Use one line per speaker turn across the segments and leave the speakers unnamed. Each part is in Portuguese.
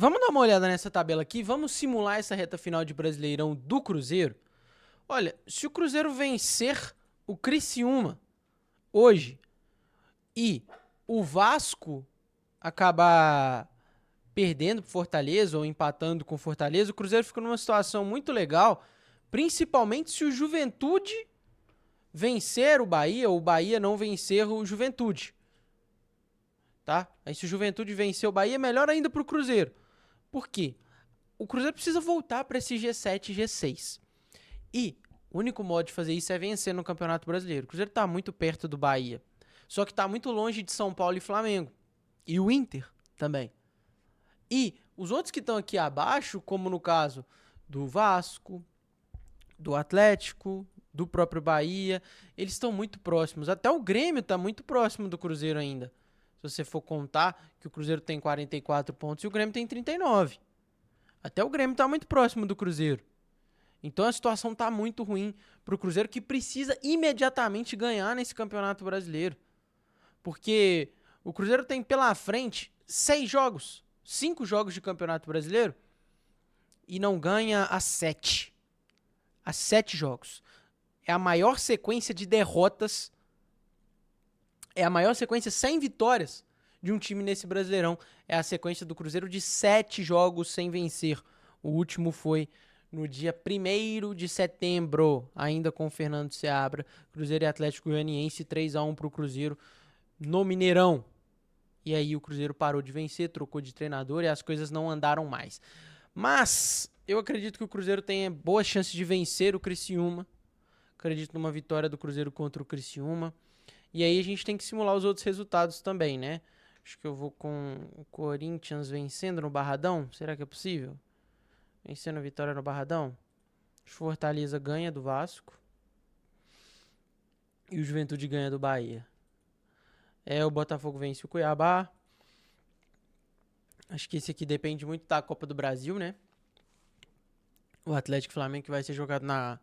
Vamos dar uma olhada nessa tabela aqui, vamos simular essa reta final de Brasileirão do Cruzeiro. Olha, se o Cruzeiro vencer o Criciúma hoje e o Vasco acabar perdendo pro Fortaleza ou empatando com o Fortaleza, o Cruzeiro fica numa situação muito legal, principalmente se o Juventude vencer o Bahia ou o Bahia não vencer o Juventude. Tá? Aí se o Juventude vencer o Bahia, melhor ainda pro Cruzeiro. Por quê? O Cruzeiro precisa voltar para esse G7 e G6. E o único modo de fazer isso é vencer no Campeonato Brasileiro. O Cruzeiro está muito perto do Bahia. Só que está muito longe de São Paulo e Flamengo. E o Inter também. E os outros que estão aqui abaixo, como no caso do Vasco, do Atlético, do próprio Bahia, eles estão muito próximos. Até o Grêmio está muito próximo do Cruzeiro ainda. Se você for contar que o Cruzeiro tem 44 pontos e o Grêmio tem 39. Até o Grêmio está muito próximo do Cruzeiro. Então a situação está muito ruim para o Cruzeiro, que precisa imediatamente ganhar nesse Campeonato Brasileiro. Porque o Cruzeiro tem pela frente 6 jogos, 5 jogos de Campeonato Brasileiro e não ganha a 7. A 7 jogos. É a maior sequência de derrotas, é a maior sequência sem vitórias de um time nesse Brasileirão. É a sequência do Cruzeiro de 7 jogos sem vencer. O último foi no dia 1º de setembro, ainda com o Fernando Seabra, Cruzeiro e Atlético Goianiense, 3-1 pro Cruzeiro no Mineirão. E aí o Cruzeiro parou de vencer, trocou de treinador e as coisas não andaram mais. Mas eu acredito que o Cruzeiro tenha boas chances de vencer o Criciúma. Acredito numa vitória do Cruzeiro contra o Criciúma. E aí a gente tem que simular os outros resultados também, né? Acho que eu vou com o Corinthians vencendo no Barradão. Será que é possível? Vencendo a vitória no Barradão. O Fortaleza ganha do Vasco. E o Juventude ganha do Bahia. O Botafogo vence o Cuiabá. Acho que esse aqui depende muito da Copa do Brasil, né? O Atlético e Flamengo que vai ser jogado na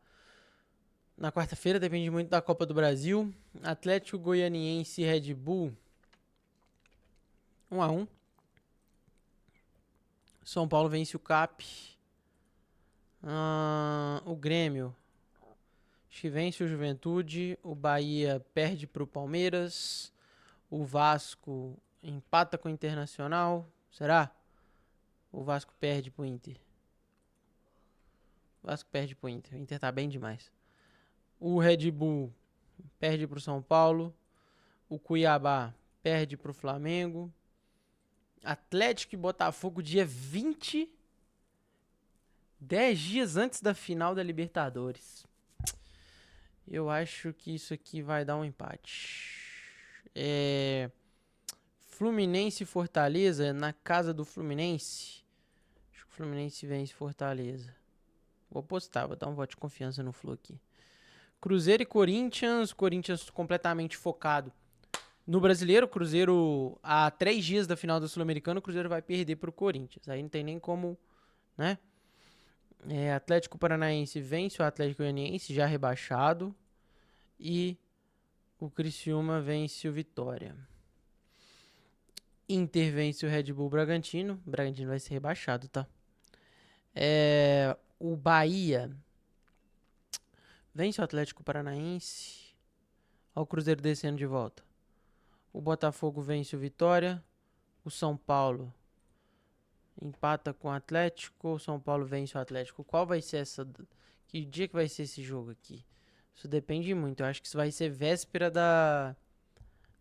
quarta-feira, depende muito da Copa do Brasil. Atlético Goianiense e Red Bull. 1-1. São Paulo vence o CAP. O Grêmio acho que vence o Juventude. O Bahia perde pro Palmeiras. O Vasco empata com o Internacional. Será? O Vasco perde pro Inter. O Vasco perde pro Inter. O Inter tá bem demais. O Red Bull perde pro São Paulo. O Cuiabá perde pro Flamengo. Atlético e Botafogo dia 20. 10 dias antes da final da Libertadores. Eu acho que isso aqui vai dar um empate. Fluminense e Fortaleza na casa do Fluminense. Acho que o Fluminense vence Fortaleza. Vou apostar, vou dar um voto de confiança no Flu aqui. Cruzeiro e Corinthians. Corinthians completamente focado no Brasileiro. Cruzeiro, há 3 dias da final do Sul-Americano, o Cruzeiro vai perder pro Corinthians. Aí não tem nem como, né? Atlético Paranaense vence o Atlético Goianiense, já rebaixado. E o Criciúma vence o Vitória. Inter vence o Red Bull Bragantino. O Bragantino vai ser rebaixado, tá? O Bahia vence o Atlético Paranaense. Olha o Cruzeiro descendo de volta. O Botafogo vence o Vitória. O São Paulo empata com o Atlético. O São Paulo vence o Atlético. Qual vai ser essa... Que dia que vai ser esse jogo aqui? Isso depende muito. Eu acho que isso vai ser véspera da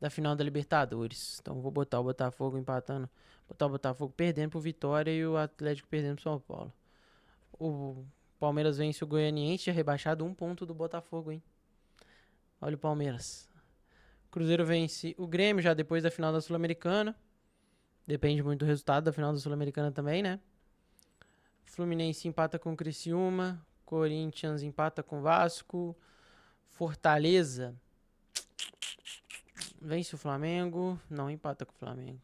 final da Libertadores. Então vou botar o Botafogo empatando. Botar o Botafogo perdendo pro Vitória e o Atlético perdendo pro São Paulo. O Palmeiras vence o Goianiense, rebaixado 1 ponto do Botafogo, hein? Olha o Palmeiras. Cruzeiro vence o Grêmio já depois da final da Sul-Americana. Depende muito do resultado da final da Sul-Americana também, né? Fluminense empata com o Criciúma. Corinthians empata com o Vasco. Fortaleza vence o Flamengo. Não, empata com o Flamengo.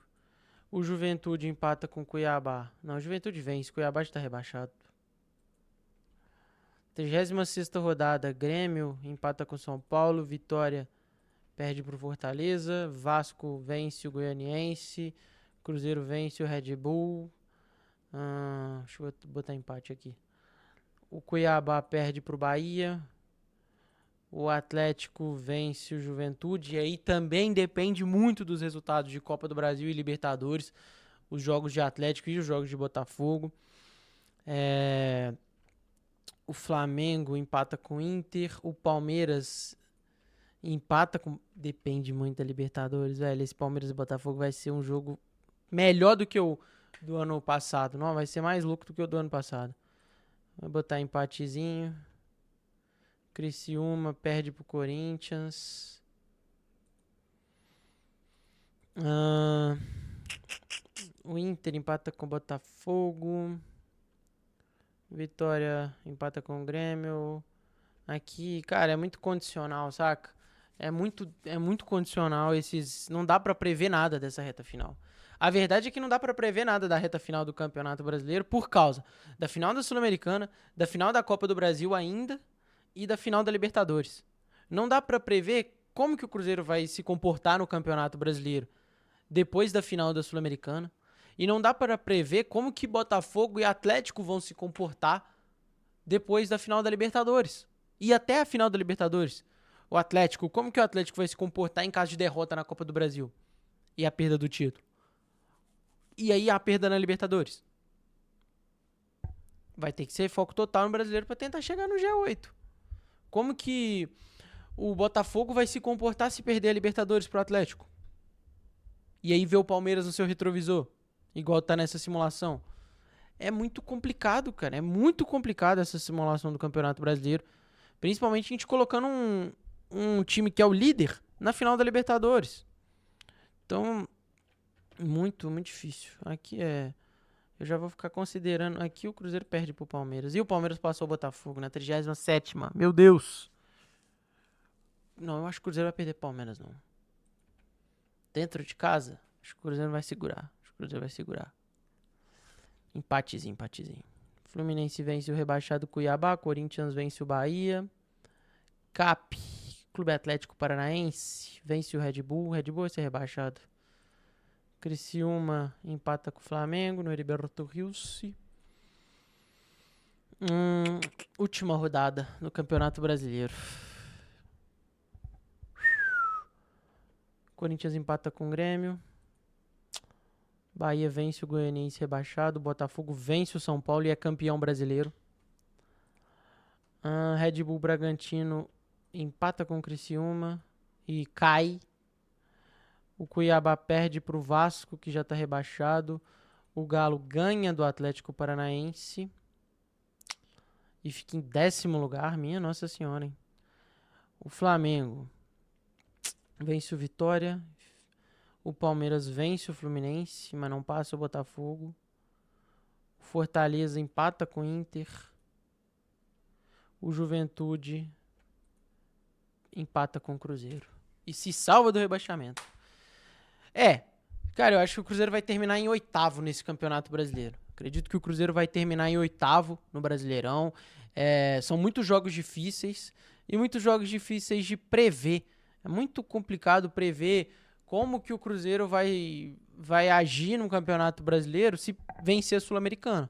O Juventude empata com o Cuiabá. Não, o Juventude vence. Cuiabá está rebaixado. 36ª rodada. Grêmio empata com São Paulo. Vitória perde pro Fortaleza. Vasco vence o Goianiense. Cruzeiro vence o Red Bull. Deixa eu botar empate aqui. O Cuiabá perde pro Bahia. O Atlético vence o Juventude. E aí também depende muito dos resultados de Copa do Brasil e Libertadores. Os jogos de Atlético e os jogos de Botafogo. O Flamengo empata com o Inter. O Palmeiras empata com... Depende muito da Libertadores, velho. Esse Palmeiras e Botafogo vai ser um jogo melhor do que o do ano passado. Não, vai ser mais louco do que o do ano passado. Vou botar empatezinho. Criciúma perde pro Corinthians. O Inter empata com o Botafogo. Vitória empata com o Grêmio. Aqui, cara, é muito condicional, saca? É muito condicional esses... Não dá pra prever nada dessa reta final. A verdade é que não dá pra prever nada da reta final do Campeonato Brasileiro por causa da final da Sul-Americana, da final da Copa do Brasil ainda e da final da Libertadores. Não dá pra prever como que o Cruzeiro vai se comportar no Campeonato Brasileiro depois da final da Sul-Americana. E não dá para prever como que Botafogo e Atlético vão se comportar depois da final da Libertadores. E até a final da Libertadores. O Atlético, como que o Atlético vai se comportar em caso de derrota na Copa do Brasil? E a perda do título? E aí a perda na Libertadores? Vai ter que ser foco total no brasileiro para tentar chegar no G8. Como que o Botafogo vai se comportar se perder a Libertadores pro Atlético? E aí ver o Palmeiras no seu retrovisor, igual tá nessa simulação. É muito complicado, cara. É muito complicado essa simulação do Campeonato Brasileiro. Principalmente a gente colocando um time que é o líder na final da Libertadores. Então, muito difícil. Aqui é... Eu já vou ficar considerando... Aqui o Cruzeiro perde pro Palmeiras. E o Palmeiras passou o Botafogo na 37ª. Meu Deus. Não, eu acho que o Cruzeiro vai perder pro Palmeiras, não. Dentro de casa, acho que o Cruzeiro vai segurar. Empatezinho. Fluminense vence o rebaixado Cuiabá. Corinthians vence o Bahia. CAP, Clube Atlético Paranaense, vence o Red Bull. Red Bull vai ser rebaixado. Criciúma empata com o Flamengo no Heriberto Rios. Última rodada no Campeonato Brasileiro. Corinthians empata com o Grêmio. Bahia vence o Goianiense rebaixado. Botafogo vence o São Paulo e é campeão brasileiro. Red Bull Bragantino empata com o Criciúma e cai. O Cuiabá perde para o Vasco, que já está rebaixado. O Galo ganha do Atlético Paranaense e fica em 10º lugar. Minha Nossa Senhora, hein? O Flamengo vence o Vitória. O Palmeiras vence o Fluminense, mas não passa o Botafogo. O Fortaleza empata com o Inter. O Juventude empata com o Cruzeiro. E se salva do rebaixamento. Cara, eu acho que o Cruzeiro vai terminar em 8º nesse Campeonato Brasileiro. Acredito que o Cruzeiro vai terminar em 8º no Brasileirão. São muitos jogos difíceis e muitos jogos difíceis de prever. É muito complicado prever como que o Cruzeiro vai agir no Campeonato Brasileiro se vencer a Sul-Americana.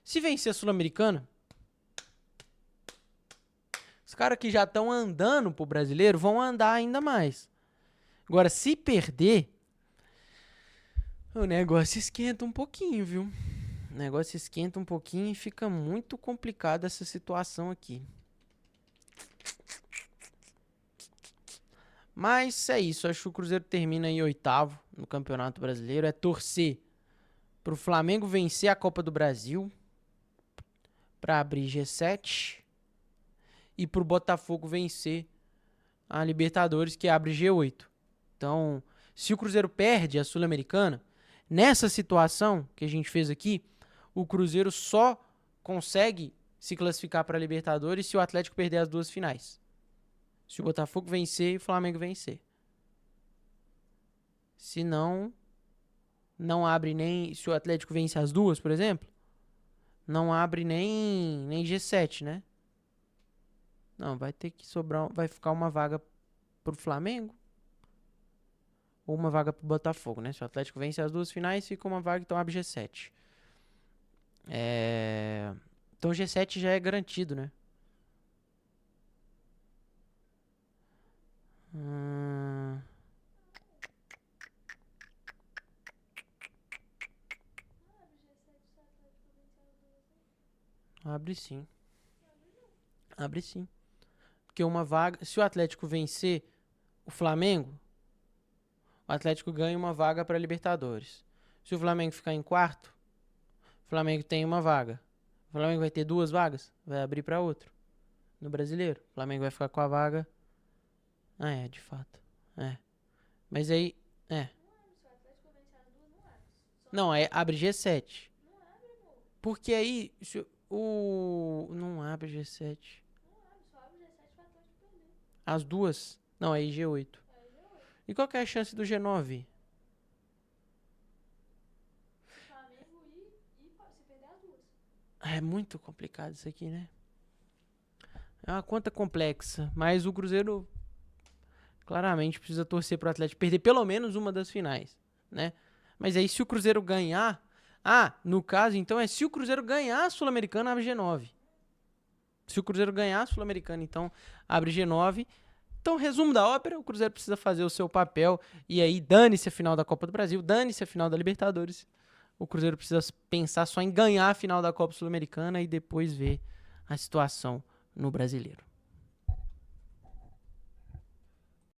Se vencer a Sul-Americana, os caras que já estão andando pro Brasileiro vão andar ainda mais. Agora, se perder, o negócio esquenta um pouquinho, viu? O negócio esquenta um pouquinho e fica muito complicada essa situação aqui. Mas é isso, acho que o Cruzeiro termina em 8º no Campeonato Brasileiro. É torcer pro Flamengo vencer a Copa do Brasil para abrir G7 e pro Botafogo vencer a Libertadores, que abre G8. Então, se o Cruzeiro perde a Sul-Americana, nessa situação que a gente fez aqui, o Cruzeiro só consegue se classificar para a Libertadores se o Atlético perder as duas finais. Se o Botafogo vencer e o Flamengo vencer. Se não abre nem... Se o Atlético vence as duas, por exemplo, não abre nem G7, né? Não, vai ter que sobrar... Vai ficar uma vaga pro Flamengo ou uma vaga pro Botafogo, né? Se o Atlético vence as duas finais, fica uma vaga, então abre G7. Então o G7 já é garantido, né? Hum, abre sim. Abre sim. Porque uma vaga. Se o Atlético vencer o Flamengo, o Atlético ganha uma vaga para Libertadores. Se o Flamengo ficar em quarto, o Flamengo tem uma vaga. O Flamengo vai ter 2 vagas? Vai abrir para outro. No Brasileiro. O Flamengo vai ficar com a vaga. Ah, é, de fato. É. Mas aí. É. Não, aí abre G7. Porque aí. Não abre G7. As duas? Não, aí G8. E qual que é a chance do G9? É muito complicado isso aqui, né? É uma conta complexa. Mas o Cruzeiro claramente precisa torcer pro Atlético perder pelo menos uma das finais, né? Mas aí se o Cruzeiro ganhar... Ah, no caso, então, se o Cruzeiro ganhar a Sul-Americana, abre G9. Se o Cruzeiro ganhar a Sul-Americana, então, abre G9. Então, resumo da ópera, o Cruzeiro precisa fazer o seu papel e aí dane-se a final da Copa do Brasil, dane-se a final da Libertadores. O Cruzeiro precisa pensar só em ganhar a final da Copa Sul-Americana e depois ver a situação no Brasileiro.